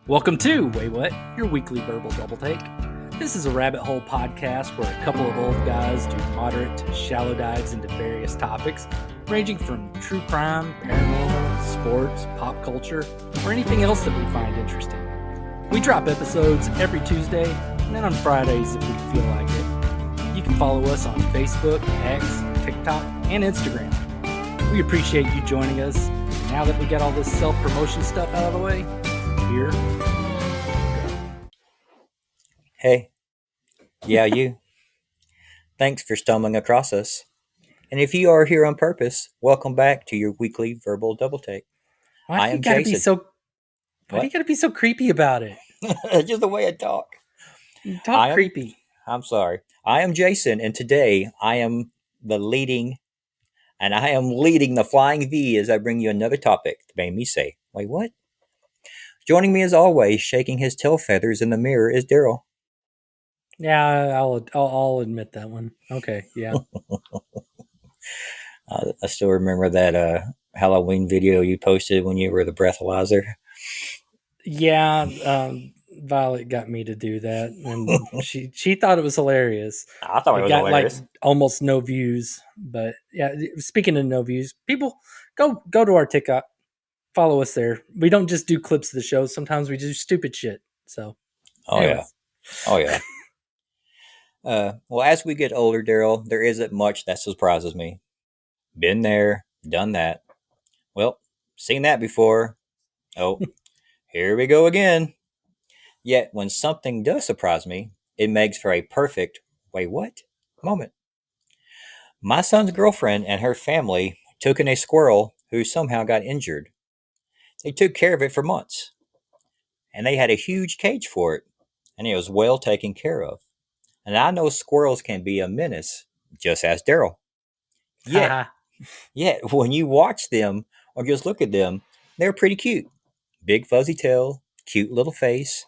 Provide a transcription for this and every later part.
Welcome to Waywut, your weekly verbal doubletake. This is a rabbit hole podcast where a couple of old guys do moderate to shallow dives into various topics, ranging from true crime, paranormal, sports, pop culture, or anything else that we find interesting. We drop episodes every Tuesday, and then on Fridays if we feel like it. You can follow us on Facebook, X, TikTok, and Instagram. We appreciate you joining us. Now that we got all this self-promotion stuff out of the way, here. Hey, yeah, you. Thanks for stumbling across us. And if you are here on purpose, welcome back to your weekly verbal double take. Why do you gotta be so creepy about it? Just the way I talk. Creepy. I'm sorry. I am Jason, and today I am leading the Flying V as I bring you another topic that made me say, wait, what? Joining me as always, shaking his tail feathers in the mirror, is Darrell. Yeah, I'll admit that one. Okay, yeah. I still remember that Halloween video you posted when you were the breathalyzer. Yeah, Violet got me to do that, and she thought it was hilarious. I thought it was got hilarious. Like almost no views, but yeah. Speaking of no views, people go to our TikTok, follow us there. We don't just do clips of the show. Sometimes we do stupid shit. So, anyways. Yeah. Well, as we get older, Darrell, there isn't much that surprises me. Been there, done that. Well, seen that before. Oh, here we go again. Yet, when something does surprise me, it makes for a perfect, wait, what? Moment. My son's girlfriend and her family took in a squirrel who somehow got injured. They took care of it for months, and they had a huge cage for it, and it was well taken care of. And I know squirrels can be a menace, just as Darrell. Yet, when you watch them or just look at them, they're pretty cute. Big fuzzy tail, cute little face.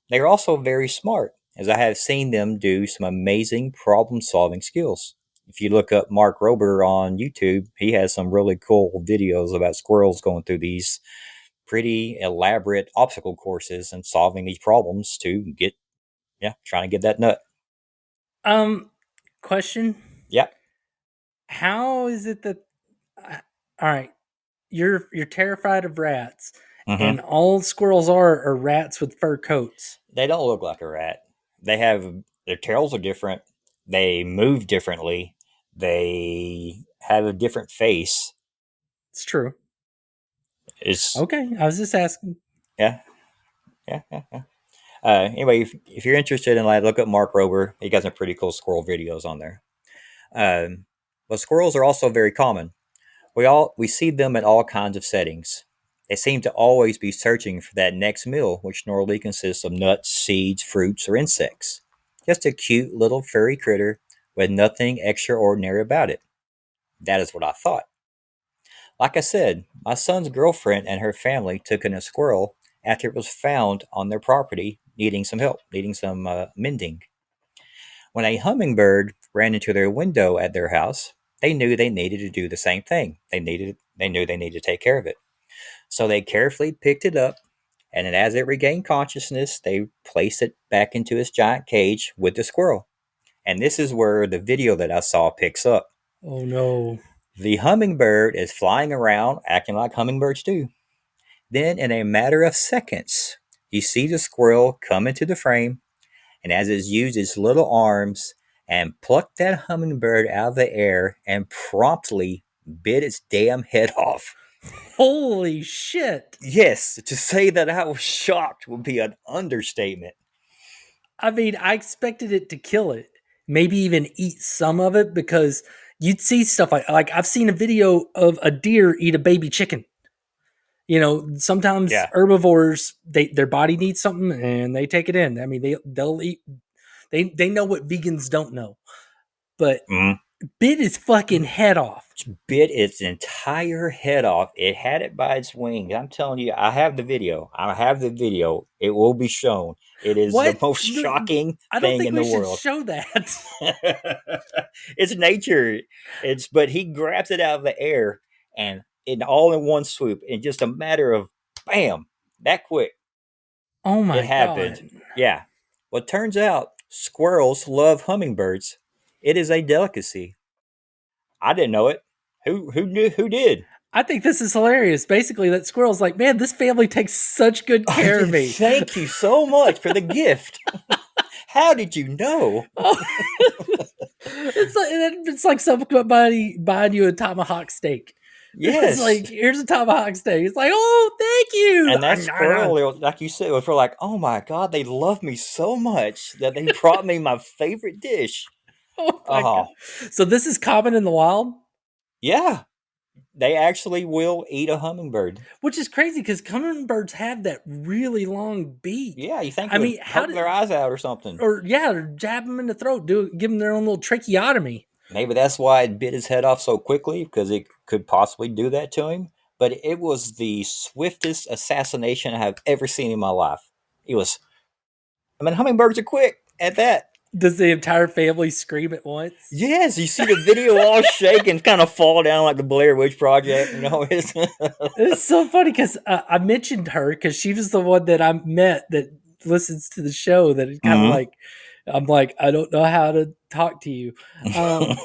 They're also very smart, as I have seen them do some amazing problem solving skills. If you look up Mark Rober on YouTube, he has some really cool videos about squirrels going through these pretty elaborate obstacle courses and solving these problems to trying to get that nut. Question. Yeah. How is it that all right, you're terrified of rats, and all squirrels are rats with fur coats? They don't look like a rat. Their tails are different. They move differently. They have a different face. It's true. It's okay. I was just asking. Yeah. Anyway, if you're interested in look up Mark Rober. He got some pretty cool squirrel videos on there. But squirrels are also very common. We see them in all kinds of settings. They seem to always be searching for that next meal, which normally consists of nuts, seeds, fruits, or insects. Just a cute little furry critter with nothing extraordinary about it. That is what I thought. Like I said, my son's girlfriend and her family took in a squirrel after it was found on their property needing some help, needing some mending. When a hummingbird ran into their window at their house, they knew they needed to do the same thing. They knew they needed to take care of it. So they carefully picked it up, and then as it regained consciousness, they placed it back into its giant cage with the squirrel. And this is where the video that I saw picks up. Oh no. The hummingbird is flying around, acting like hummingbirds do. Then, in a matter of seconds, you see the squirrel come into the frame, and as it used its little arms and plucked that hummingbird out of the air and promptly bit its damn head off. Holy shit. Yes, to say that I was shocked would be an understatement. I mean, I expected it to kill it, maybe even eat some of it, because you'd see stuff like I've seen a video of a deer eat a baby chicken. You know, sometimes herbivores, their body needs something and they take it in. I mean, they'll eat. They know what vegans don't know, but bit its fucking head off. Bit its entire head off. It had it by its wings. I'm telling you, I have the video. It will be shown. It is the most shocking thing in the world. Show that. It's nature. But he grabs it out of the air and all in one swoop, in just a matter of bam, that quick. Oh It my happened. God. Yeah. Well, it turns out squirrels love hummingbirds. It is a delicacy. I didn't know it. Who knew? Who did? I think this is hilarious. Basically, that squirrel's like, man, this family takes such good Oh, care of yeah, me. thank you so much for the gift. How did you know? Oh, it's like somebody buying you a tomahawk steak. It's Yes. like, here's a tomahawk steak. It's like, oh, thank you. And that squirrel, like you said, was for like, oh my god, they love me so much that they brought me my favorite dish. Oh my God. Oh, So this is common in the wild, yeah. They actually will eat a hummingbird. which is crazy because hummingbirds have that really long beak. Yeah, you think I it would mean, how poke did, their eyes out or something. or yeah, or jab them in the throat, give them their own little tracheotomy. Maybe that's why it bit his head off so quickly, because it could possibly do that to him. But it was the swiftest assassination I have ever seen in my life. It was, I mean, hummingbirds are quick at that. Does the entire family scream at once? Yes, you see the video all shake and kind of fall down like the Blair Witch Project. You know, it's It's so funny because I mentioned her because she was the one that I met that listens to the show. That it kind of Mhm. like, I'm like, I don't know how to talk to you. Um,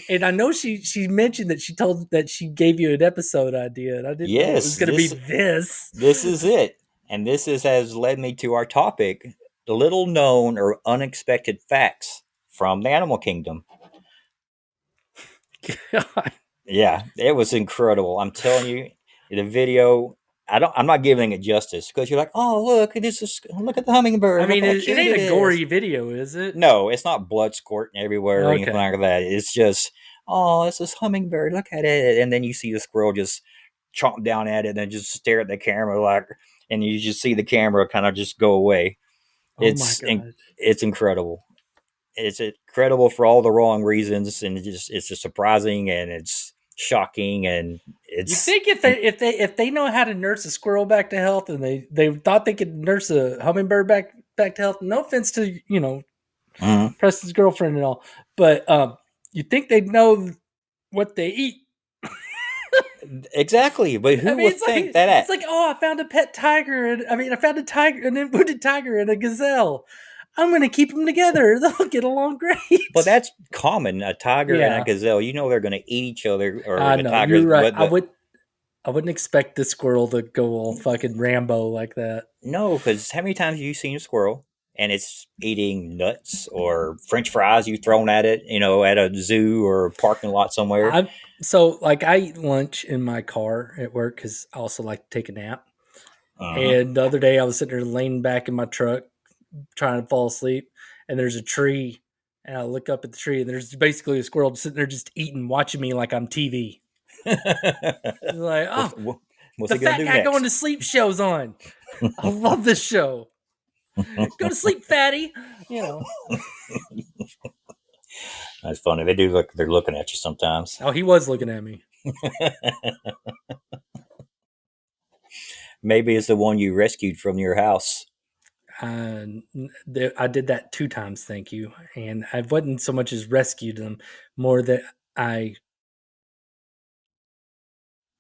and I know she mentioned that she gave you an episode idea, and I didn't know it was Yes, going to be this this. this is it, and this is has led me to our topic: the little known or unexpected facts from the animal kingdom. God. Yeah, it was incredible. I'm telling you, the video. I'm not giving it justice because you're like, oh look, look at the I hummingbird. Look mean, how it cute ain't it a is. gory video, is it? No, it's not blood squirting everywhere or anything Okay. like that. It's just, oh, it's this hummingbird. Look at it, and then you see the squirrel just chomp down at it and then just stare at the camera like, and you just see the camera kind of just go away. Oh my It's God. it's incredible. It's incredible for all the wrong reasons, and it's just surprising and it's shocking and You it's think if they know how to nurse a squirrel back to health, and they thought they could nurse a hummingbird back to health. No offense to Mhm. Preston's girlfriend and all, but you think they'd know what they eat? Exactly. But I who mean, would think that? it's like, oh, I found a pet tiger, and I mean, I found a tiger, an wounded tiger, and a gazelle. I'm gonna keep them together. They'll get along But great. that's common. A tiger and a Yeah, gazelle, you know, they're going to eat each other, or I the know tigers. you're right. But the I wouldn't expect the squirrel to go all fucking Rambo like that. no, because how many times have you seen a squirrel and it's eating nuts or French fries you thrown at it, you know, at a zoo or parking lot somewhere? I'm so like I eat lunch in my car at work because I also like to take a nap. Uh-huh. And the other day I was sitting there laying back in my truck trying to fall asleep, and there's a tree, and I look up at the tree, and there's basically a squirrel sitting there just eating, watching me like I'm TV. It's like, what's, oh, what's the he going to fat do guy going next? to sleep show's on. I love this show. Go to sleep, fatty. You know. That's funny. They do look. They're looking at you sometimes. Oh, he was looking at me. Maybe it's the one you rescued from your house. I did that 2 times, thank you. And I wasn't so much as rescued them, more that I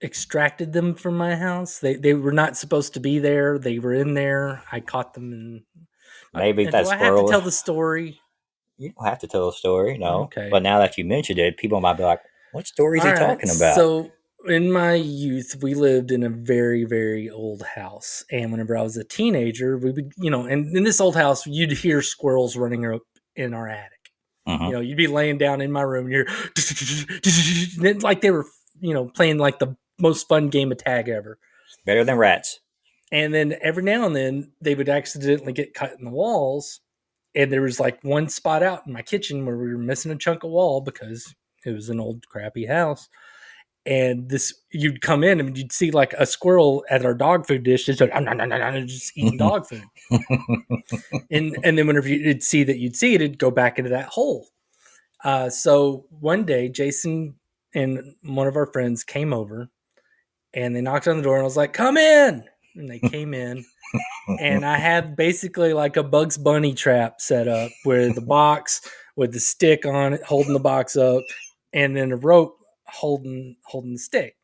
extracted them from my house. They were not supposed to be there. They were in there. I caught them. Maybe And do that I have to squirrel. tell the story? You don't have to tell a story, no. Okay. But now that you mentioned it, people might be like, "What story is All he right. talking about?" So in my youth, we lived in a very, very old house. And whenever I was a teenager, we would, and in this old house, you'd hear squirrels running up in our attic. Hmm. You'd be laying down in my room and you're like they were, playing like the most fun game of tag ever. Better than rats. And then every now and then they would accidentally get cut in the walls. And there was like one spot out in my kitchen where we were missing a chunk of wall because it was an old crappy house. And you'd come in and you'd see like a squirrel at our dog food dish just eating dog food. And then whenever you'd see it, it'd go back into that hole. So one day, Jason and one of our friends came over and they knocked on the door and I was like, come in. And they came in and I had basically like a Bugs Bunny trap set up where the box with the stick on it, holding the box up, and then a rope holding the stick.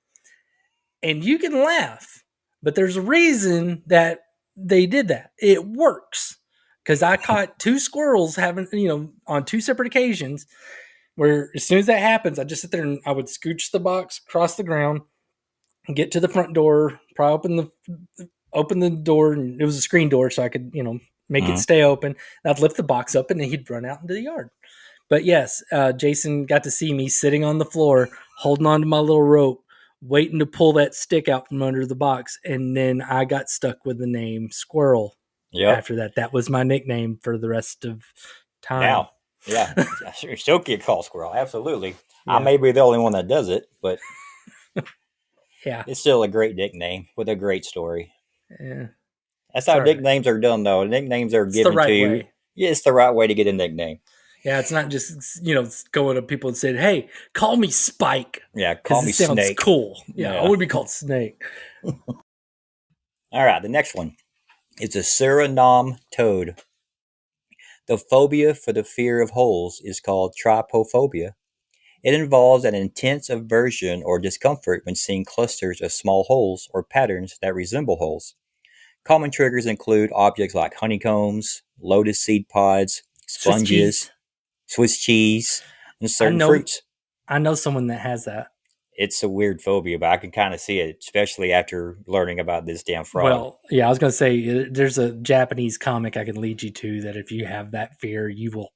And you can laugh, but there's a reason that they did that. It works because I caught two squirrels having, on two separate occasions. Where as soon as that happens, I just sit there and I would scooch the box across the ground, get to the front door, probably open the door, and it was a screen door, so I could make it stay open. And I'd lift the box up, and then he'd run out into the yard. But yes, Jason got to see me sitting on the floor, holding on to my little rope, waiting to pull that stick out from under the box, and then I got stuck with the name Squirrel. Yep. After that, that was my nickname for the rest of time. Now, yeah, you still get called Squirrel. Absolutely. Yeah. I may be the only one that does it, but yeah, it's still a great nickname with a great story. Yeah, that's how nicknames are done, though. Nicknames are given to you. Yeah, it's the right way to get a nickname. Yeah, it's not just going to people and saying, "Hey, call me Spike." Yeah, call me sounds Snake. Cool. Yeah, I would be called Snake. All right, the next one is the Suriname Toad. The phobia for the fear of holes is called trypophobia. It involves an intense aversion or discomfort when seeing clusters of small holes or patterns that resemble holes. Common triggers include objects like honeycombs, lotus seed pods, sponges, Swiss cheese, and certain fruits. I know someone that has that. It's a weird phobia, but I can kind of see it, especially after learning about this damn frog. Well, yeah, I was going to say, there's a Japanese comic I can lead you to that if you have that fear, you will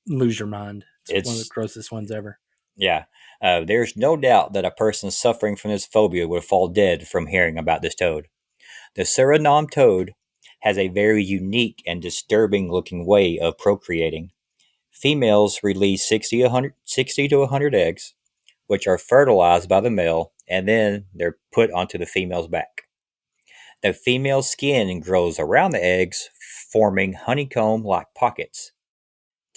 lose your mind. It's one of the grossest ones ever. Yeah. There's no doubt that a person suffering from this phobia would fall dead from hearing about this toad. The Suriname toad has a very unique and disturbing looking way of procreating. Females release 60 to 100 eggs, which are fertilized by the male, and then they're put onto the female's back. The female's skin grows around the eggs, forming honeycomb-like pockets.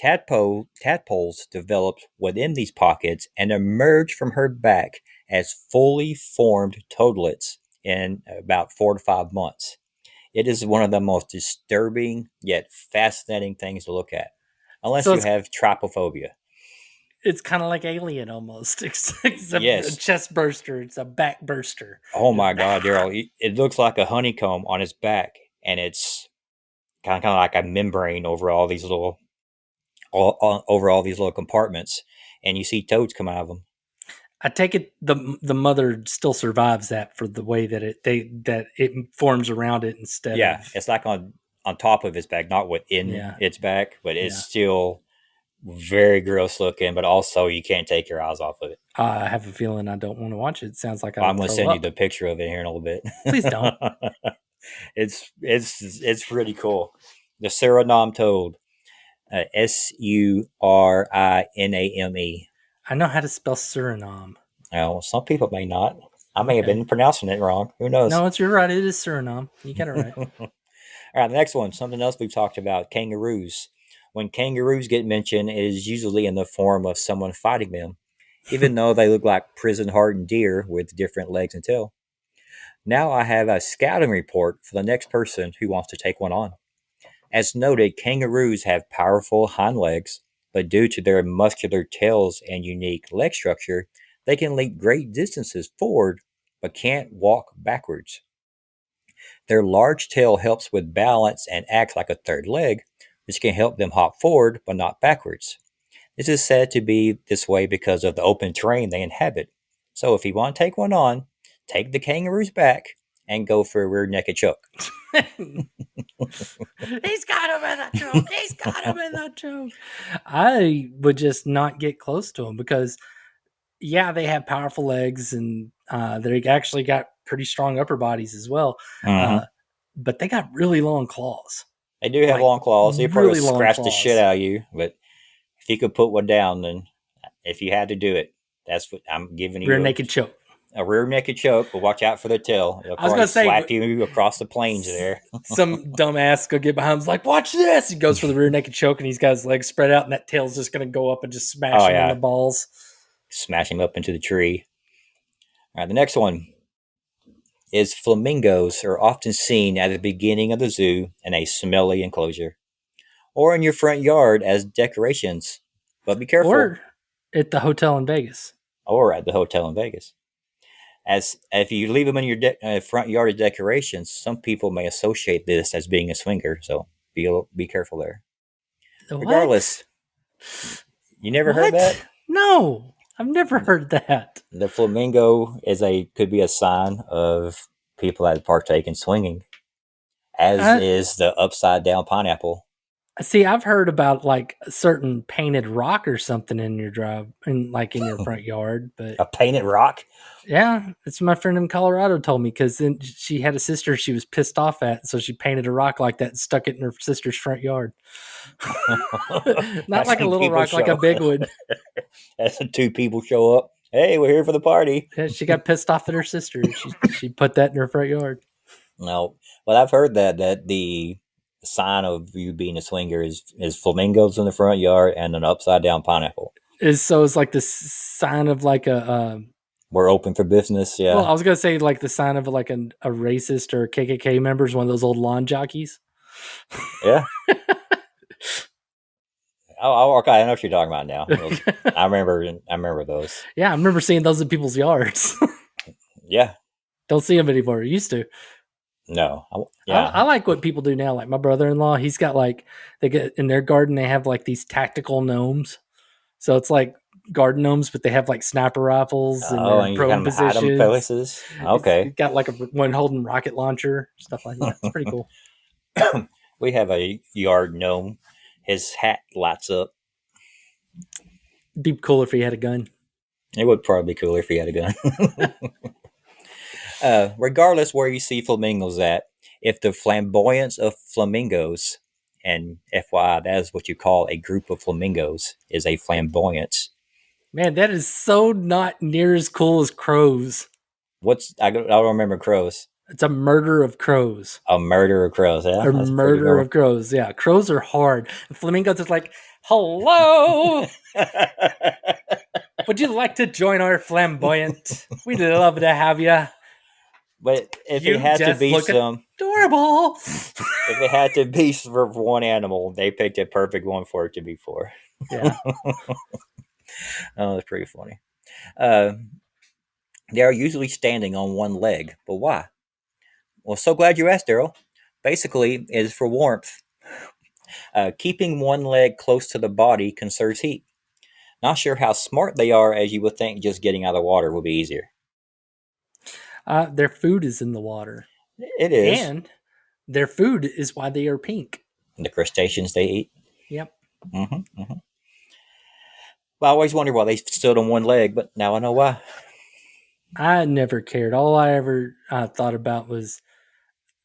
Tadpoles develop within these pockets and emerge from her back as fully formed toadlets in about 4 to 5 months. It is one of the most disturbing yet fascinating things to look at, unless you have trypophobia. It's kind of like Alien almost, except yes. A chest burster. It's a back burster. Oh my God, Darrell! It looks like a honeycomb on his back, and it's kind of like a membrane over all these little compartments, and you see toads come out of them. I take it the mother still survives that for the way that it forms around it instead. Yeah, it's like on top of its back, not within its back, but it's still very gross looking. But also, you can't take your eyes off of it. I have a feeling I don't want to watch it. It sounds like I'm going to send you the picture of it here in a little bit. Please don't. It's pretty cool. The Suriname Toad. Suriname. I know how to spell Suriname. Oh, some people may not. I may have been pronouncing it wrong. Who knows? No, you're right. It is Suriname. You got it right. All right, the next one, something else we've talked about, kangaroos. When kangaroos get mentioned, it is usually in the form of someone fighting them, even though they look like prison-hardened deer with different legs and tail. Now I have a scouting report for the next person who wants to take one on. As noted, kangaroos have powerful hind legs, but due to their muscular tails and unique leg structure, they can leap great distances forward, but can't walk backwards. Their large tail helps with balance and acts like a third leg, which can help them hop forward, but not backwards. This is said to be this way because of the open terrain they inhabit. So if you want to take one on, take the kangaroo's back and go for a rear naked choke. He's got him in the choke. He's got him in the choke. I would just not get close to him because, yeah, they have powerful legs and they actually got pretty strong upper bodies as well. Mm-hmm. But they got really long claws. They do have long claws. They probably really scratch the shit out of you. But if you could put one down, then if you had to do it, that's what I'm giving you. Rear naked choke. A rear naked choke, but watch out for the tail. It'll probably slap you across the plains there. Some dumbass go get behind him's like, watch this. He goes for the rear naked choke and he's got his legs spread out and that tail's just going to go up and just smash him in the balls. Smash him up into the tree. All right, the next one is flamingos are often seen at the beginning of the zoo in a smelly enclosure or in your front yard as decorations. But be careful. Or at the hotel in Vegas. Or at the hotel in Vegas. As if you leave them in your front yard as decorations, some people may associate this as being a swinger. So be careful there. What? Regardless, you never heard that? What? No, I've never heard that. The flamingo could be a sign of people that partake in swinging, as I is the upside down pineapple. see. I've heard about like a certain painted rock or something in your drive, in your front yard. But A painted rock. yeah, it's my friend in Colorado told me because then she had a sister she was pissed off at, so she painted a rock like that and stuck it in her sister's front yard. Not That's like a when little people rock, like a show. big one. That's when two people show up. Hey, we're here for the party. Yeah, she got pissed off at her sister. She put that in her front yard. No, well, I've heard that the sign of you being a swinger is flamingos in the front yard and an upside down pineapple. It's like the sign of like a We're open for business. well, Yeah, I was gonna say like the sign of like a racist or a KKK member is one of those old lawn jockeys. yeah. Oh, okay. I know what you're talking about now. I remember those. Yeah, I remember seeing those in people's yards. Yeah. Don't see them anymore. Used to. No. I Yeah. like what people do now. Like my brother-in-law, he's got like they get in their garden. They have like these tactical gnomes. So it's like garden gnomes, but they have like sniper rifles and Oh, they're in and you prone kind of hide them positions. places. He's Okay. got like one holding rocket launcher, stuff like that. It's pretty cool. We have a yard gnome. His hat lights up. It'd be cooler if he had a gun. It would probably be cooler if he had a gun. Regardless where you see flamingos at, if the flamboyance of flamingos, and FYI, that is what you call a group of flamingos, is a flamboyance. Man, that is so not near as cool as crows. I don't remember crows. It's a murder of crows. A murder of crows. Yeah, A that's pretty murder of crows. Yeah, crows are hard. And flamingos is like, hello. Would you like to join our flamboyant? We'd love to have you. But if You it had to just be look some, adorable. if it had to be for one animal, they picked a perfect one for it to be for. Yeah. Oh, that's pretty funny. Uh, they are usually standing on one leg, but why? Well, so glad you asked, Daryl. Basically, it is for warmth. Keeping one leg close to the body conserves heat. Not sure how smart they are, as you would think just getting out of the water would be easier. Their food is in the water. It is. And their food is why they are pink. The crustaceans they eat. Yep. Mm-hmm. Well, I always wondered why they stood on one leg, but now I know why. I never cared. All I ever thought about was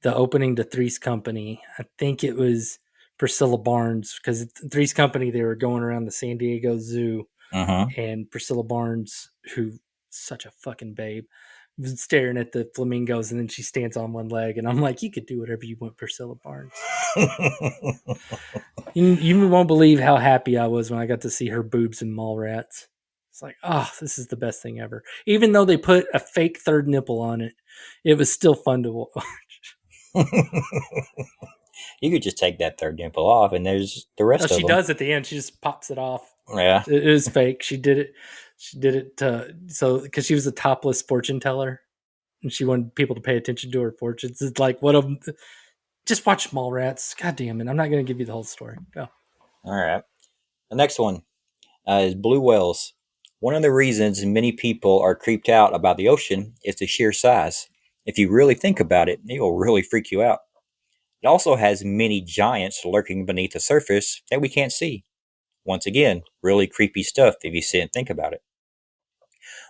the opening to Three's Company. I think it was Priscilla Barnes because Three's Company, they were going around the San Diego Zoo, Mm-hmm. and Priscilla Barnes, who such a fucking babe, was staring at the flamingos, and then she stands on one leg, and I'm like, you could do whatever you want, Priscilla Barnes. You won't believe how happy I was when I got to see her boobs and mall rats. It's like, oh, this is the best thing ever. Even though they put a fake third nipple on it, it was still fun to watch. You could just take that third nipple off, and there's the rest of She them. does at the end. She just pops it off. Yeah. It is fake. She did it. She did it so because she was a topless fortune teller, and she wanted people to pay attention to her fortunes. It's like what of just watch Mallrats. God damn it! I'm not going to give you the whole story. Go. All right. The next one is blue whales. One of the reasons many people are creeped out about the ocean is the sheer size. If you really think about it, it will really freak you out. It also has many giants lurking beneath the surface that we can't see. Once again, really creepy stuff if you sit and think about it.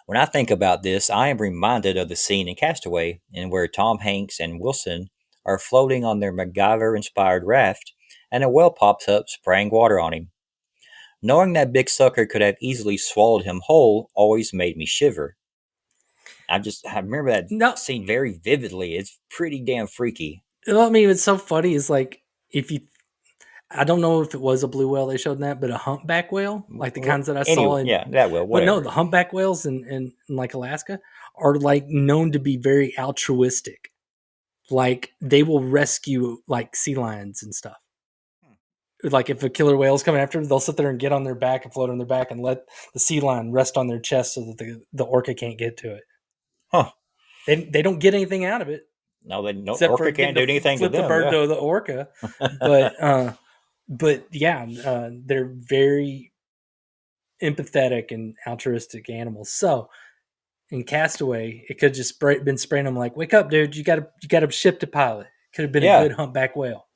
When I think about this, I am reminded of the scene in Castaway, in where Tom Hanks and Wilson are floating on their MacGyver-inspired raft, and a whale pops up spraying water on him. Knowing that big sucker could have easily swallowed him whole always made me shiver. I remember that scene very vividly. It's pretty damn freaky. I mean, it's so funny. It's like if you, I don't know if it was a blue whale they showed in that, but a humpback whale, like the kinds that I saw in, that will. But no, the humpback whales in like Alaska are like known to be very altruistic. Like they will rescue like sea lions and stuff. Like if a killer whale's coming after them, they'll sit there and get on their back and float on their back and let the sea lion rest on their chest so that the orca can't get to it. Huh. they don't get anything out of it No, except for orca getting can't to do anything to flip the them. bird Yeah. to the orca. But yeah, they're very empathetic and altruistic animals. So in Castaway, it could just been spraying them like, "Wake up, dude! You got a ship to pilot." Could have been a Yeah. good humpback whale.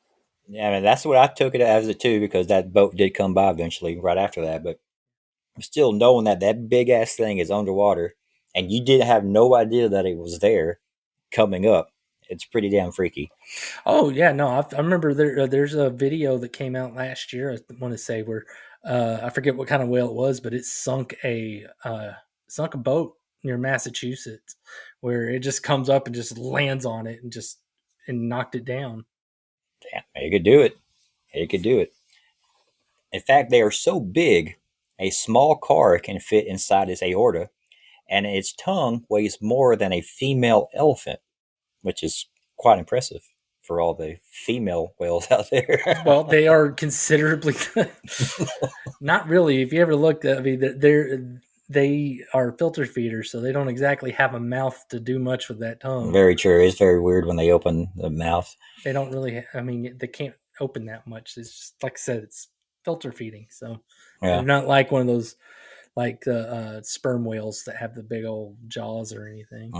Yeah, I mean, that's what I took it as it too, because that boat did come by eventually right after that. But still, knowing that that big ass thing is underwater and you didn't have no idea that it was there coming up, it's pretty damn freaky. Oh yeah, no, I remember there's a video that came out last year. I want to say where I forget what kind of whale it was, but it sunk a boat near Massachusetts, where it just comes up and just lands on it and knocked it down. Damn, it could do it. It could do it. In fact, they are so big, a small car can fit inside its aorta, and its tongue weighs more than a female elephant, which is quite impressive for all the female whales out there. Well, they are considerably not really. If you ever looked at, I mean, they are filter feeders, so they don't exactly have a mouth to do much with that tongue. Very true. It's very weird when they open the mouth. They don't really. I mean, they can't open that much. It's just like I said, it's filter feeding. So Yeah. they're not like one of those like the sperm whales that have the big old jaws or anything.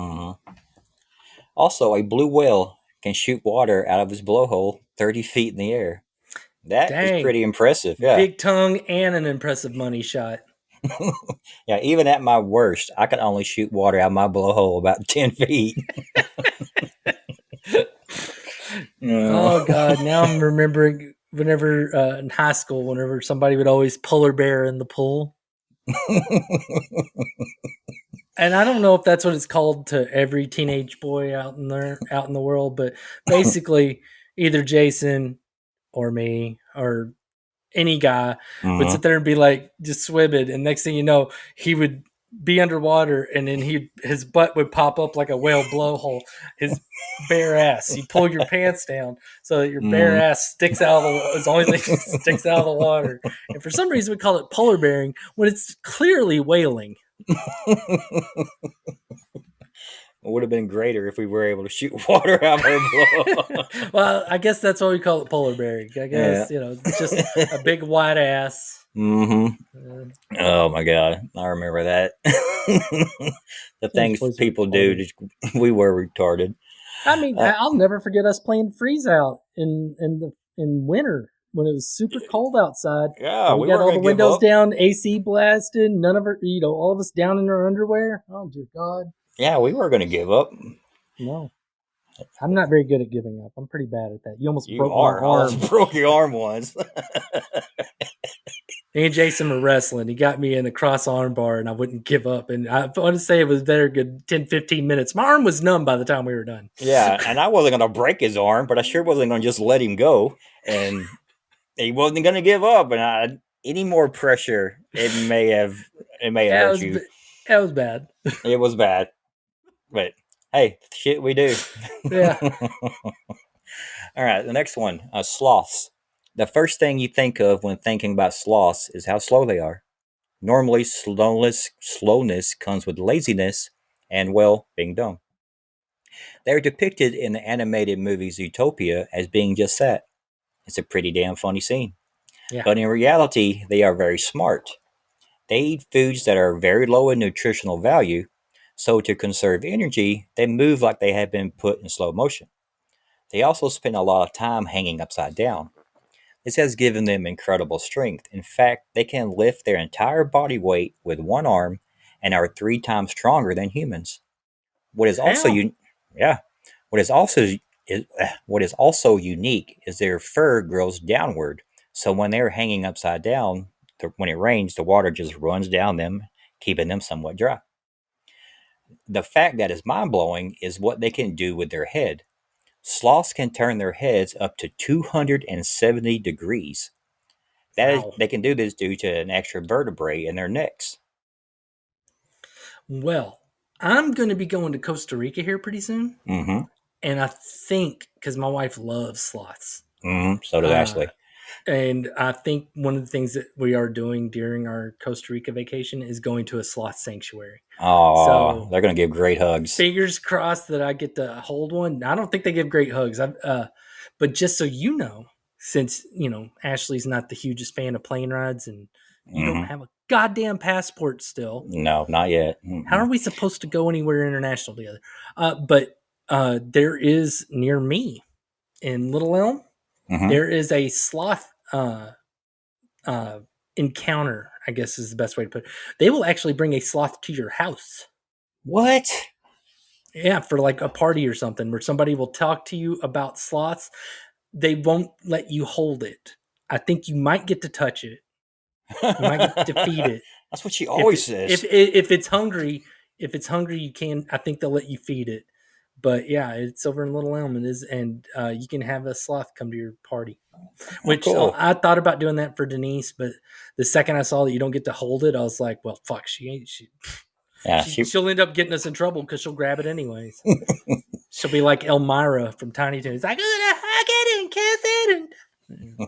Also, a blue whale can shoot water out of his blowhole 30 feet in the air. That is Dang, pretty impressive. Yeah. big tongue and an impressive money shot. Yeah, even at my worst, I could only shoot water out of my blowhole about 10 feet. Oh God! Now I'm remembering whenever in high school, whenever somebody would always polar bear in the pool, and I don't know if that's what it's called to every teenage boy out in the world, but basically, either Jason or me or any guy would sit there and be like just swimming, and next thing you know, he would be underwater, and then his butt would pop up like a whale blowhole. His bare ass. You pull your pants down so that your bare ass sticks out of the, is the only thing that sticks out of the water. And for some reason, we call it polar bearing when it's clearly whaling. It would have been greater if we were able to shoot water out of our blowhole. Well, I guess that's why we call it polar bearing. I guess, it's just a big white ass. Oh my God. I remember that. The things people do, we were retarded. I mean, I'll never forget us playing freeze out in winter when it was super cold outside. Yeah, we got all the windows down, AC blasted, none of our, all of us down in our underwear. Oh dear God. Yeah, we were going to give up. No, I'm not very good at giving up. I'm pretty bad at that. You almost broke my arm. Almost broke your arm once. Me and Jason were wrestling. He got me in a cross arm bar, and I wouldn't give up. And I want to say it was there good 10, 15 minutes. My arm was numb by the time we were done. Yeah, and I wasn't going to break his arm, but I sure wasn't going to just let him go. And he wasn't going to give up. And any more pressure, it may have hurt you. That was bad. It was bad. But hey, shit we do. Yeah. All right, the next one, sloths. The first thing you think of when thinking about sloths is how slow they are. Normally, slowness comes with laziness and, well, being dumb. They're depicted in the animated movie Zootopia as being just that. It's a pretty damn funny scene. Yeah. But in reality, they are very smart. They eat foods that are very low in nutritional value, so to conserve energy, they move like they have been put in slow motion. They also spend a lot of time hanging upside down. This has given them incredible strength. In fact, they can lift their entire body weight with one arm and are 3 times stronger than humans. What is also unique is their fur grows downward. So when they're hanging upside down, when it rains, the water just runs down them, keeping them somewhat dry. The fact that is mind-blowing is what they can do with their head. Sloths can turn their heads up to 270 degrees. They can do this due to an extra vertebrae in their necks. Well, I'm going to be going to Costa Rica here pretty soon. Mm-hmm. And I think, because my wife loves sloths. Mm-hmm. So does Ashley. And I think one of the things that we are doing during our Costa Rica vacation is going to a sloth sanctuary. Oh, So they're gonna give great hugs. fingers crossed that I get to hold one. I don't think they give great hugs. But just so you know, since Ashley's not the hugest fan of plane rides, and you don't Hmm. have a goddamn passport still, No, not yet. how are Mm-mm. we supposed to go anywhere international together? But there is near me in Little Elm, Hmm. there is a sloth uh, encounter, I guess is the best way to put it. They will actually bring a sloth to your house. What? Yeah, for like a party or something where somebody will talk to you about sloths. They won't let you hold it. I think you might get to touch it. You might get to feed it. That's what she If always it, if says. if it's hungry, you can. I think they'll let you feed it. But yeah, it's over in Little Elm. It is, and you can have a sloth come to your party. Oh, Which cool. I thought about doing that for Denise, but the second I saw that you don't get to hold it, I was like, well, fuck, she ain't. Yeah, she. She'll end up getting us in trouble because she'll grab it anyways. She'll be like Elmira from Tiny Toons, like, I'm gonna hug it and kiss it. And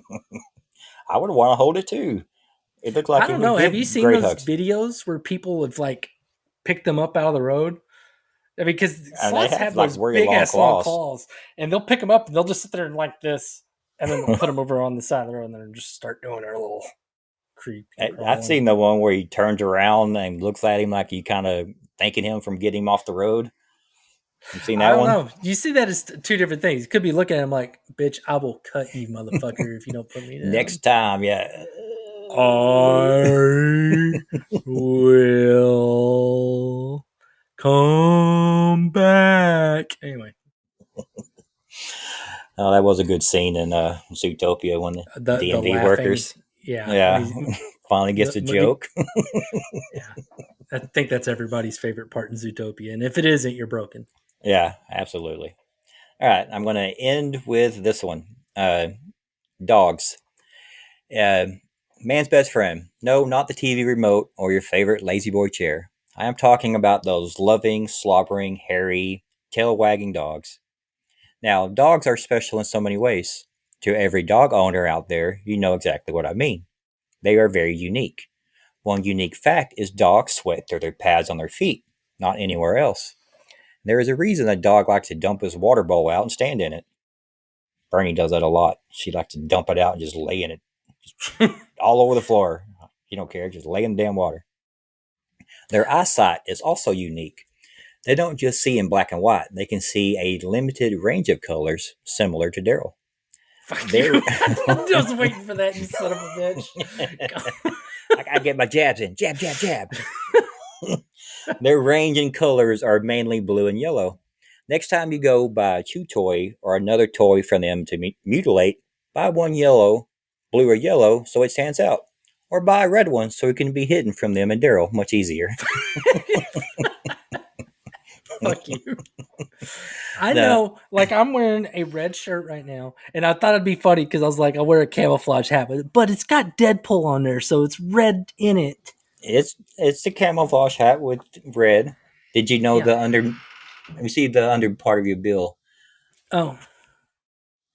I would want to hold it too. It looked I like it don't would know. Have you give seen great those hugs, videos where people have like picked them up out of the road? I mean, because and they sloths have have like those very big long ass long claws. claws, and they'll pick them up and they'll just sit there and like this, and then they'll put them over on the side of the road and then just start doing their little creep and I've crawling. seen the one where he turns around and looks at him like he kind of thanking him from getting him off the road. You seen I that don't one? know. You see that as two different things. You could be looking at him like, bitch, I will cut you, motherfucker, if you don't put me down. Next time, yeah. I will come back. Anyway, Oh, that was a good scene in Zootopia when the the DMV laughing, workers, yeah, when yeah, he's finally gets the joke. yeah. I think that's everybody's favorite part in Zootopia, and if it isn't, you're broken. Yeah, absolutely. All right, I'm going to end with this one. Dogs. Uh, man's best friend. No, not the TV remote or your favorite lazy boy chair. I am talking about those loving, slobbering, hairy, tail wagging dogs. Now, dogs are special in so many ways. To every dog owner out there, you know exactly what I mean. They are very unique. One unique fact is dogs sweat through their pads on their feet, not anywhere else. There is a reason a dog likes to dump his water bowl out and stand in it. Bernie does that a lot. She likes to dump it out and just lay in it, all over the floor. You don't care, just lay in the damn water. Their eyesight is also unique. They don't just see in black and white, they can see a limited range of colors similar to Daryl. Fuck They're you! I'm just waiting for that, you son of a bitch. I gotta get my jabs in. Jab, jab, jab. Their range and colors are mainly blue and yellow. Next time you go buy a chew toy or another toy for them to mutilate, buy one yellow, blue or yellow, so it stands out. Or buy a red one so it can be hidden from them and Daryl much easier. Fuck you. I The, know, like I'm wearing a red shirt right now, and I thought it'd be funny because I was like, I'll wear a camouflage hat, but it's got Deadpool on there, so it's red in it. it's the camouflage hat with red. Did you know Yeah. the under? Let me see the under part of your bill. Oh,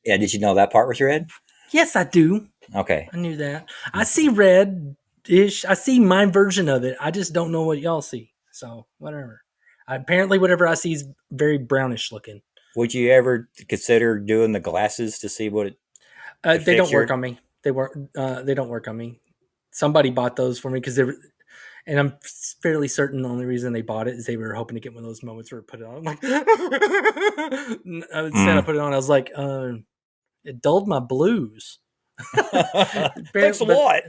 Yeah, did you know that part was red? yes, I do. Okay. I knew that. I see red ish. I see my version of it. I just don't know what y'all see. So whatever. Apparently, whatever I see is very brownish looking. Would you ever consider doing the glasses to see what it to They fix don't work your? on me. They work. They don't work on me. Somebody bought those for me because they were, and I'm fairly certain the only reason they bought it is they were hoping to get one of those moments where I put it on. I'm like, instead I Mm. put it on. I was like, it dulled my blues. Thanks a But lot.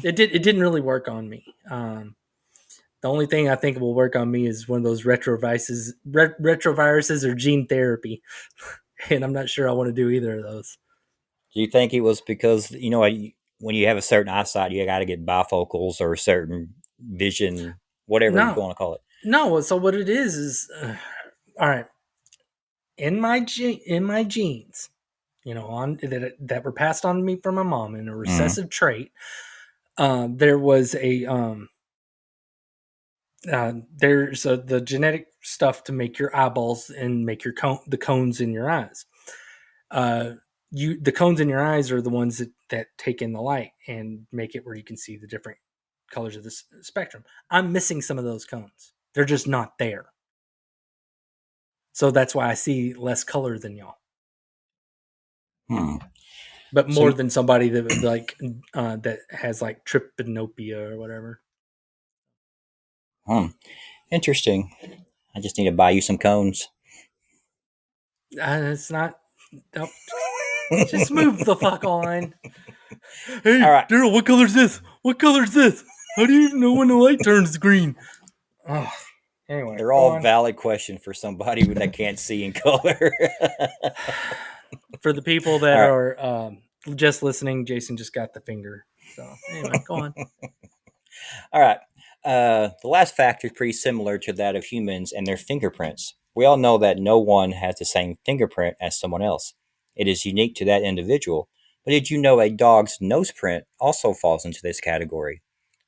it did. It didn't really work on me. The only thing I think will work on me is one of those retroviruses or gene therapy, and I'm not sure I want to do either of those. Do you think it was because when you have a certain eyesight, you got to get bifocals or a certain vision, whatever you No, want to call it? no. So what it is all right. In my genes, on that were passed on to me from my mom in a Mm. recessive trait. There was there's the genetic stuff to make your eyeballs and make the cones in your eyes. Uh, the cones in your eyes are the ones that take in the light and make it where you can see the different colors of the spectrum. I'm missing some of those cones. They're just not there. So that's why I see less color than y'all. But more than somebody that like that has like trypophobia or whatever. Interesting. I just need to buy you some cones. It's not. Nope. Just move the fuck on. Hey, All right. Darrell, what color is this? What color is this? How do you even know when the light turns green? Oh, anyway, they're all valid questions for somebody that can't see in color. For the people that are just listening, Jason just got the finger. So anyway, go on. All right. The last factor is pretty similar to that of humans and their fingerprints. We all know that no one has the same fingerprint as someone else. It is unique to that individual. But did you know a dog's nose print also falls into this category?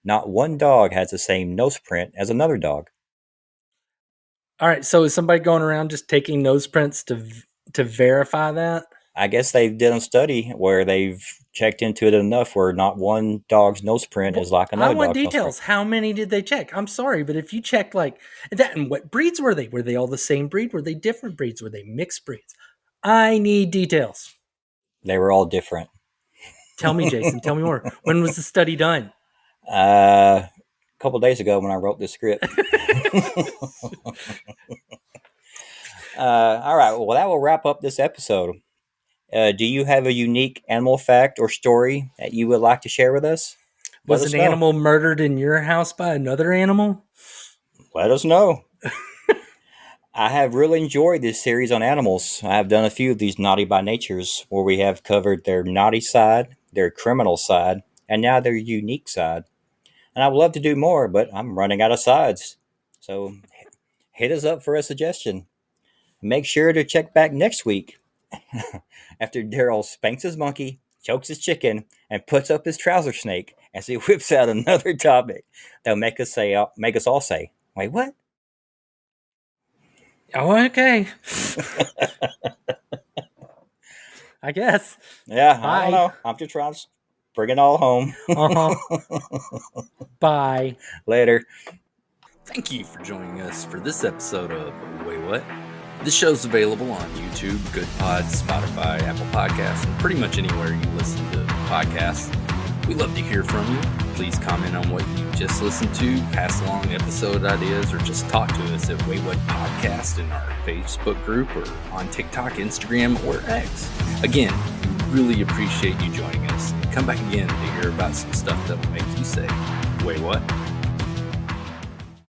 Not one dog has the same nose print as another dog. All right. So is somebody going around just taking nose prints to verify that? I guess they've done a study where they've checked into it enough where not one dog's nose print is like another dog's nose print. I want details. How many did they check? I'm sorry, but if you check like that, and what breeds were they? Were they all the same breed? Were they different breeds? Were they mixed breeds? I need details. They were all different. Tell me, Jason. Tell me more. When was the study done? A couple of days ago when I wrote this script. All right. Well, that will wrap up this episode. Do you have a unique animal fact or story that you would like to share with us? Was an animal murdered in your house by another animal? Let us know. I have really enjoyed this series on animals. I have done a few of these naughty by natures where we have covered their naughty side, their criminal side, and now their unique side. And I would love to do more, but I'm running out of sides. So hit us up for a suggestion. Make sure to check back next week after Darrell spanks his monkey, chokes his chicken, and puts up his trouser snake as he whips out another topic that'll make us all say, "Wait, what?" Oh, okay. I guess. Yeah, I don't know. I'm just trying to bring it all home. Bye. Later. Thank you for joining us for this episode of Waywut. This show's available on YouTube, GoodPod, Spotify, Apple Podcasts, and pretty much anywhere you listen to podcasts. We'd love to hear from you. Please comment on what you just listened to, pass along episode ideas, or just talk to us at Waywut Podcast in our Facebook group or on TikTok, Instagram, or X. Again, we really appreciate you joining us. Come back again to hear about some stuff that will make you say, "Wait, what?"